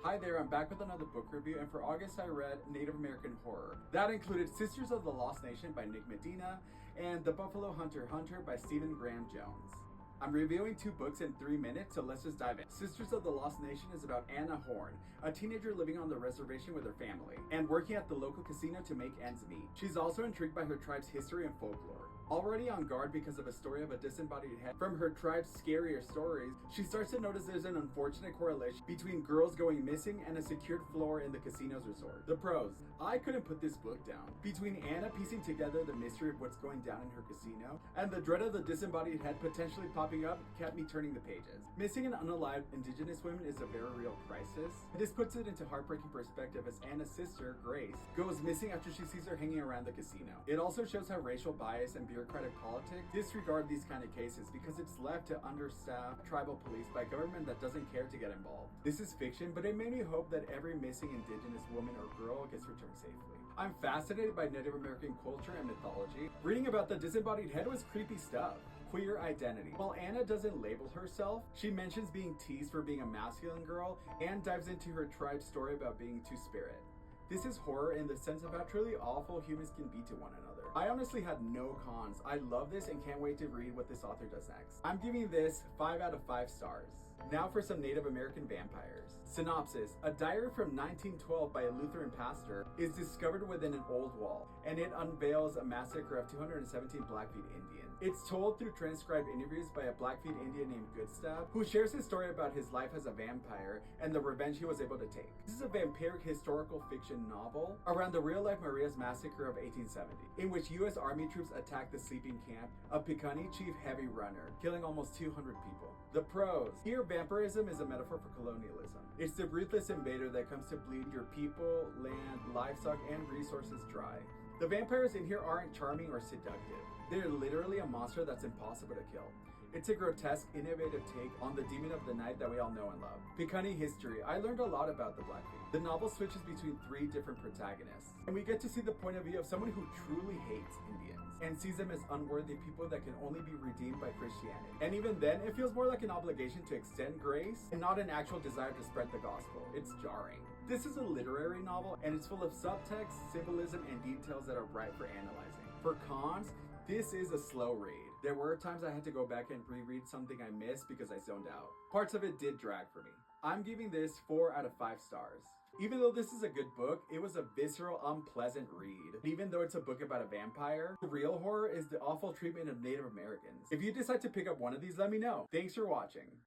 Hi there, I'm back with another book review, and for August I read Native American Horror. That included Sisters of the Lost Nation by Nick Medina and The Buffalo Hunter Hunter by Stephen Graham Jones. I'm reviewing 2 books in 3 minutes, so let's just dive in. Sisters of the Lost Nation is about Anna Horn, a teenager living on the reservation with her family, and working at the local casino to make ends meet. She's also intrigued by her tribe's history and folklore. Already on guard because of a story of a disembodied head from her tribe's scarier stories, she starts to notice there's an unfortunate correlation between girls going missing and a secured floor in the casino's resort. The pros. I couldn't put this book down. Between Anna piecing together the mystery of what's going down in her casino and the dread of the disembodied head potentially popping up kept me turning the pages. Missing and unalived Indigenous women is a very real crisis. This puts it into heartbreaking perspective as Anna's sister, Grace, goes missing after she sees her hanging around the casino. It also shows how racial bias and bureaucratic politics disregard these kind of cases because it's left to understaffed tribal police by government that doesn't care to get involved. This is fiction, but it made me hope that every missing Indigenous woman or girl gets returned safely. I'm fascinated by Native American culture and mythology. Reading about the disembodied head was creepy stuff. Queer identity. While Anna doesn't label herself, she mentions being teased for being a masculine girl and dives into her tribe's story about being two-spirit. This is horror in the sense of how truly awful humans can be to one another. I honestly had no cons. I love this and can't wait to read what this author does next. I'm giving this 5 out of 5 stars. Now for some Native American vampires. Synopsis. A diary from 1912 by a Lutheran pastor is discovered within an old wall, and it unveils a massacre of 217 Blackfeet Indians. It's told through transcribed interviews by a Blackfeet Indian named Goodstaff, who shares his story about his life as a vampire and the revenge he was able to take. This is a vampiric historical fiction novel around the real-life Maria's Massacre of 1870, in which U.S. Army troops attacked the sleeping camp of Piikani Chief Heavy Runner, killing almost 200 people. The pros. Here, vampirism is a metaphor for colonialism. It's the ruthless invader that comes to bleed your people, land, livestock, and resources dry. The vampires in here aren't charming or seductive. They're literally a monster that's impossible to kill. It's a grotesque, innovative take on the demon of the night that we all know and love. Piikani history. I learned a lot about the Blackfeet. The novel switches between 3 different protagonists, and we get to see the point of view of someone who truly hates Indians and sees them as unworthy people that can only be redeemed by Christianity. And even then, it feels more like an obligation to extend grace and not an actual desire to spread the gospel. It's jarring. This is a literary novel, and it's full of subtext, symbolism, and details that are ripe for analyzing. For cons, this is a slow read. There were times I had to go back and reread something I missed because I zoned out. Parts of it did drag for me. I'm giving this 4 out of 5 stars. Even though this is a good book, it was a visceral, unpleasant read. Even though it's a book about a vampire, the real horror is the awful treatment of Native Americans. If you decide to pick up one of these, let me know. Thanks for watching.